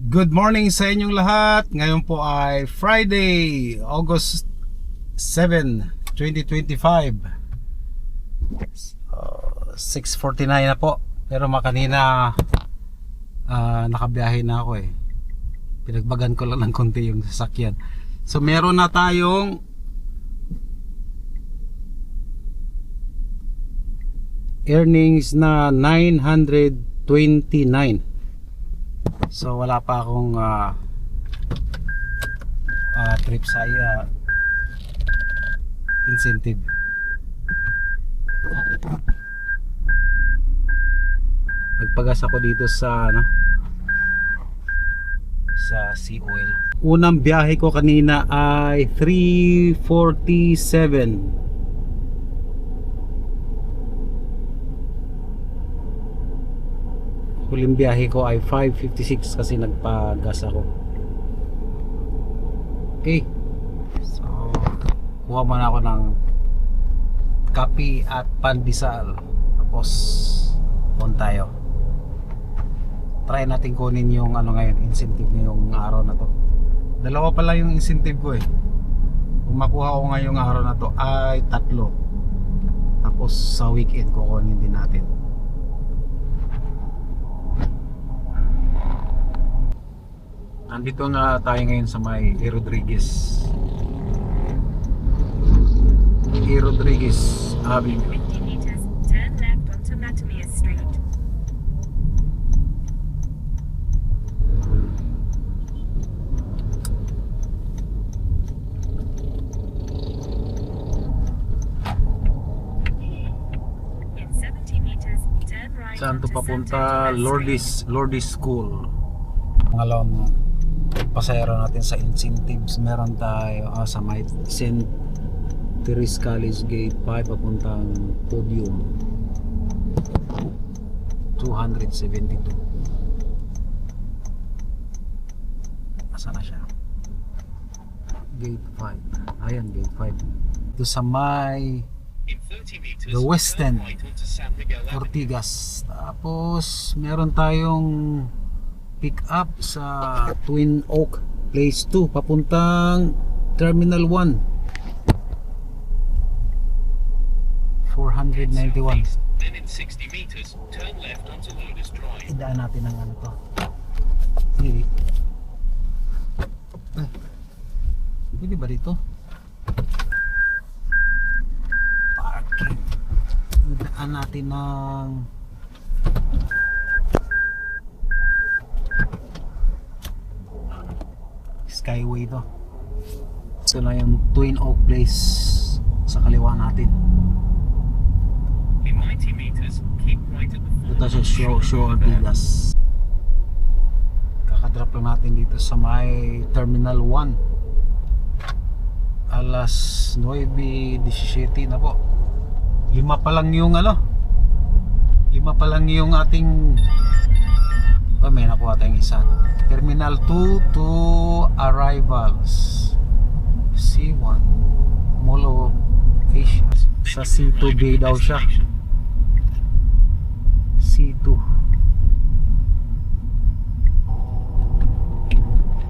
Good morning sa inyong lahat. Ngayon po ay Friday, August 7, 2025. 6:49 na po. Pero makanina nakabiyahe na ako eh. Pinagbagan ko lang ng konti yung sasakyan. So meron na tayong earnings na 929. So wala pa akong trip sa incentive. Nagpagas ako dito sa sa Sea Oil. Unang biyahe ko kanina ay 3:47. Huling biyahe ko ay 5:56 kasi nagpagas ako. Okay. So, kuha muna ako ng kape at pandesal. Tapos, on tayo. Try natin kunin yung ngayon, incentive ngayong araw na to. Dalawa pala yung incentive ko eh. Kung makuha ko ngayong araw na to ay 3. Tapos sa weekend kukunin din natin. Nandito nga tayo ngayon sa may E. Rodriguez Avenue. 50 meters, turn left onto Latimer Street. In 70 meters, turn right. Saan to onto papunta? Santa Street. Lordy's School. Pangalawang pasayro natin sa incentives. Meron tayo sa may St. Teresa College Gate 5 papuntang Podium. 272. Asa na siya? Gate 5. Ayan, Gate 5. Ito sa may The West End, Ortigas. Tapos meron tayong pick up sa Twin Oak Place 2 papuntang Terminal 1. 491. Then in 60 meters, turn left onto Lotus Drive. Idaan natin ang to. Sige. Pwede ba dito? Parking. Idaan natin ng Skyway to. Ito na yung Twin Oak Place sa kaliwa natin. In 90 meters, keep right at the Ito siya Show Ortigas. Kakadrop lang natin dito sa may Terminal 1. Alas 9:17 na po. 5 pa lang yung 5 pa lang yung ating may nakuha tayong isa. Terminal 2 to arrivals. C1 Mall of Asia. Sa C2 bay daw siya. C2.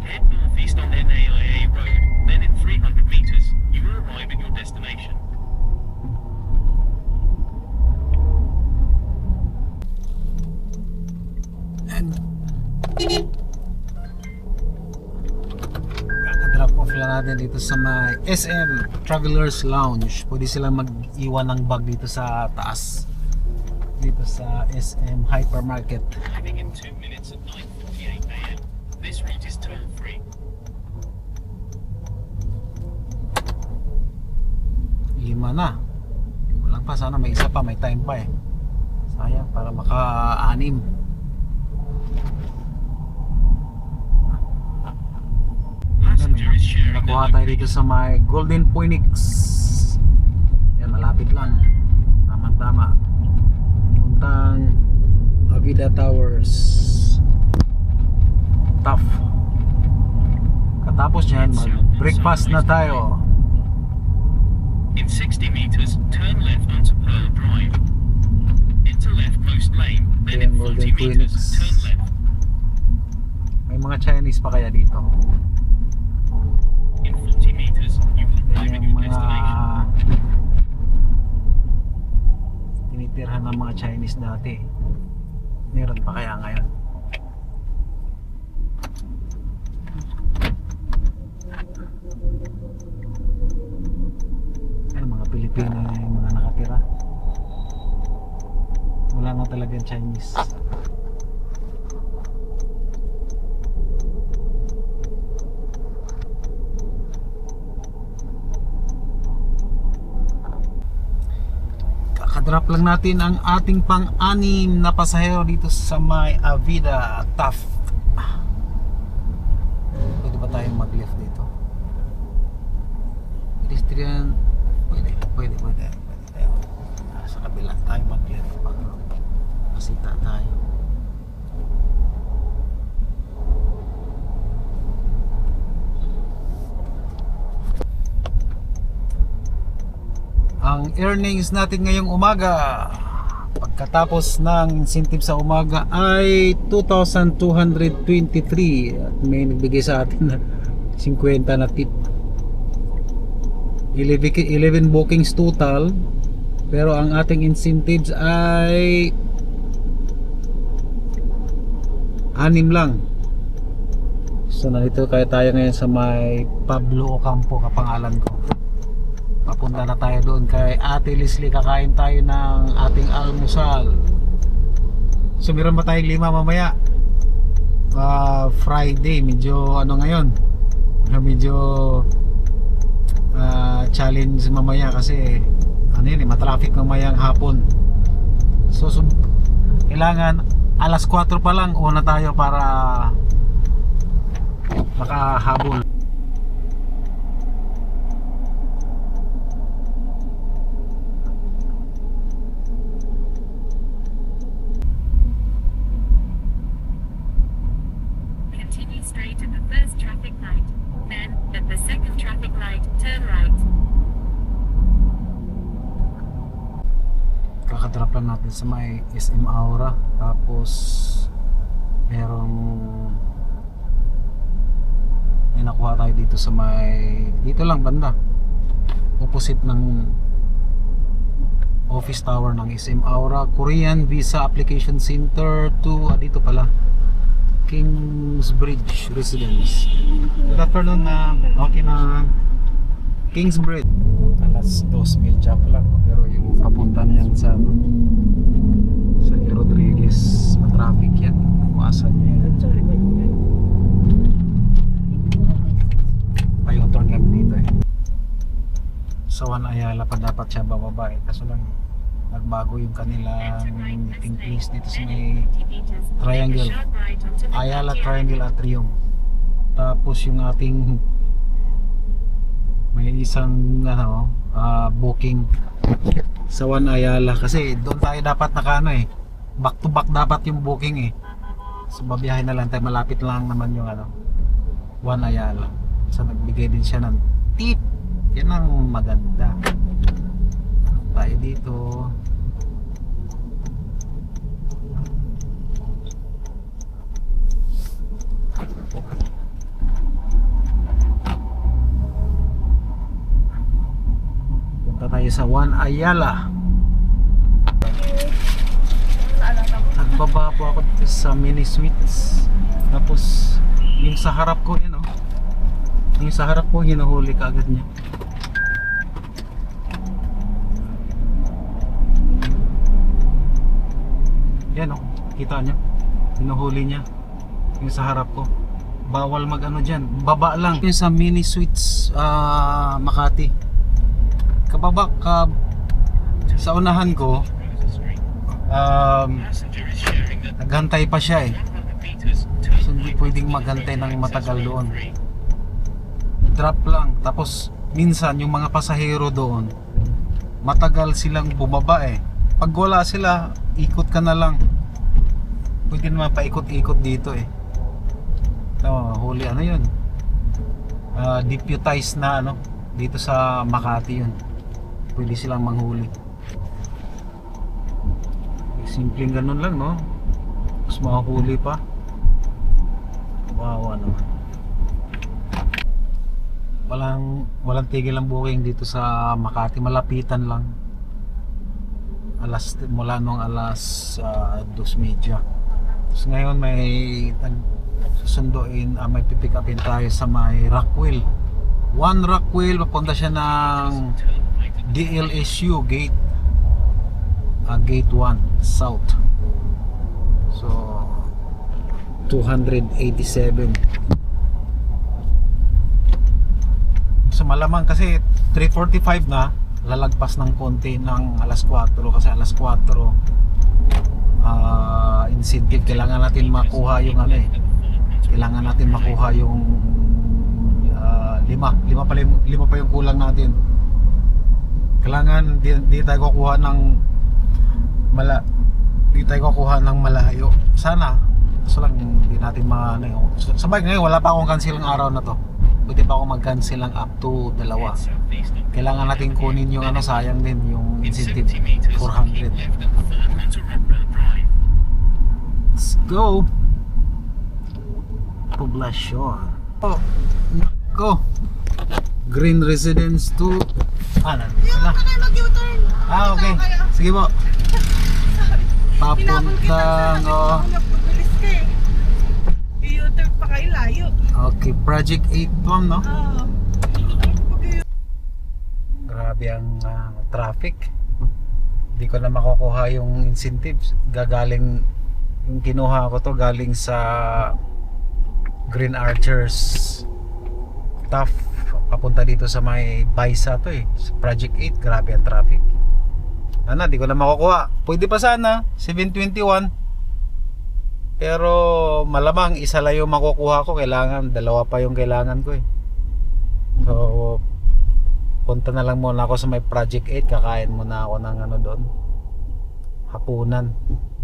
Head northeast on NAIA Road. Then in 300 meters, you will arrive at your destination. And drop off lang natin dito sa may SM Travelers Lounge. Pwede silang mag-iwan ng bag dito sa taas, dito sa SM Hypermarket. Leaving in 2 minutes at 9:48 a.m. This route is toll free. 5 na. Walang pa, sana may isa pa, may time pa eh. Sayang, para maka-6. Passenger is sharing the Nakuha tayo dito sa may Golden Phoenix. Yan, malapit lang. Tama-tama. Puntang Avida Towers. Tough. Katapos yan, mag-breakfast na tayo. In 60 meters, turn left onto Pearl Drive. Into leftmost lane, then in Golden 40 meters, Phoenix. turn left. May mga China Chinese pa kaya dito? In 40 meters, you will arrive at Yung your mga destination. tinitirhan ng mga Chinese dati, meron pa kaya ngayon? Ay, mga Pilipino na yung mga nakatira. Wala na talagang Chinese. Kakadrop lang natin ang ating pang-anim na pasahero dito sa may Avida Taft. Pwede ba tayong mag-left dito? Pedestrian. Pwede tayo. Sa kabila tayo mag-left. Masita tayo. Ang earnings natin ngayong umaga pagkatapos ng incentive sa umaga ay 2,223 at may nagbigay sa atin na 50 na tip. 11 bookings total, pero ang ating incentives ay 6 lang. So nandito kaya tayo ngayon sa may Pablo Ocampo, kapangalan ko. Papunta na tayo doon kay Ate Leslie, kakain tayo ng ating almusal. So meron ba tayong 5 mamaya? Friday, medyo ano ngayon? Medyo challenge mamaya kasi ano yun, matraffic mamayang hapon. So kailangan alas 4 pa lang una tayo para makahabol. Continue straight at the first traffic light. Then, at the second traffic light, turn right. Kakadrop lang natin sa may SM Aura, tapos merong may nakuha tayo dito sa may dito lang banda opposite ng office tower ng SM Aura, Korean Visa Application Center to dito pala, Kingsbridge Residence. Good afternoon na. Okay na. Kingsbridge. Alas 2:30 pa lang, pero yung papunta na yan sa E. Rodriguez, matraffic yan. Iwasan nyo yan. Payoton kami dito eh. Sa Juan Ayala pa dapat siya bababa eh. Kaso lang nagbago yung kanilang meeting place dito sa may Triangle, Ayala Triangle Atrium. Tapos yung ating may isang ano, booking sa Juan Ayala kasi doon tayo dapat nakaano eh, back to back dapat yung booking eh. So babiyahin na lang tayo, malapit lang naman yung ano, Juan Ayala. So nagbigay din siya ng tip. Yan ang maganda. Tayo dito. Punta tayo sa Juan Ayala. Nagbaba po ako dito sa Mini Suites. Tapos yung sa harap ko yan, oh. Yung sa harap ko hinuhuli ka agad niya. Yan, oh. Kita niyo? Hinuhuli niya yung sa harap ko. Bawal mag ano dyan, baba lang. Yung sa Mini Suites Makati, kababa ka sa unahan ko. Naghantay pa siya eh, so hindi pwedeng maghantay ng matagal doon. Drop lang, tapos minsan yung mga pasahero doon matagal silang bumaba eh. Pag wala sila, ikot ka na lang. Pwede naman paikot-ikot dito eh. Huli ano yun, deputized na ano dito sa Makati yun. Pwede silang manghuli. Simpleng ganun lang, no? Mas makahuli pa. Wow, naman. Walang tigil ang booking dito sa Makati, malapitan lang. Mula nung alas 2:30. Tapos ngayon may susunduin, may pipick upin tayo sa may Rockwell. One Rockwell, papunta siya ng DLSU gate. Gate 1 South. So 287. So malamang kasi 3:45 na, lalagpas ng konti ng alas 4 kasi alas 4 incentive, kailangan natin makuha yung ano eh. Kailangan natin makuha yung lima pa yung kulang natin. Kailangan di tayo kukuha ng malayo. Sana so lang hindi natin sabay ngayon wala pa akong cancel ng araw na to. Pwede pa ako mag-cancel ng up to 2. Kailangan natin kunin yung sayang din yung incentive 400. Let's go. Poblacion. Oh, nako. Green Residence 2. Nandun na. Okay. Sige po. Papuntang I-U-turn pa kayo layo. Okay, Project 8 ma'am, no? Oo. Grabe ang traffic. Hindi ko na makukuha yung incentives. Yung kinuha ko to galing sa Green Archers Tough. Papunta dito sa may Baisa to eh. Sa Project 8, grabe ang traffic. Di ko na makukuha. Pwede pa sana 721. Pero malamang isa lang yung makukuha ko. Kailangan, 2 pa yung kailangan ko eh. So punta na lang muna ako sa may Project 8. Kakain muna ako ng doon, hapunan.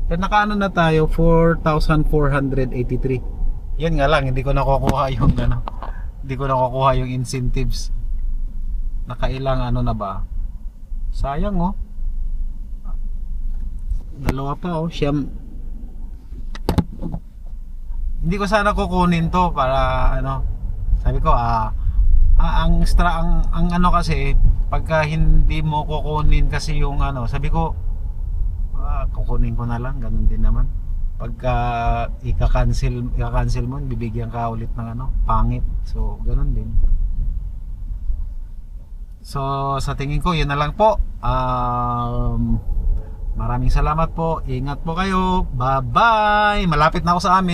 Pero nakaano na tayo, 4,483. Yan nga lang, hindi ko nakukuha yung hindi ko nakukuha yung incentives. Nakailang na ba? Sayang 2 pa siyam. Hindi ko sana kukunin to para sabi ko ang kasi pagka hindi mo kukunin kasi yung sabi ko kukunin ko na lang, ganun din naman. Pagka i-cancel mo, bibigyan ka ulit ng pangit. So ganun din. So sa tingin ko yun na lang po. Maraming salamat po. Ingat po kayo. Bye bye. Malapit na ako sa amin.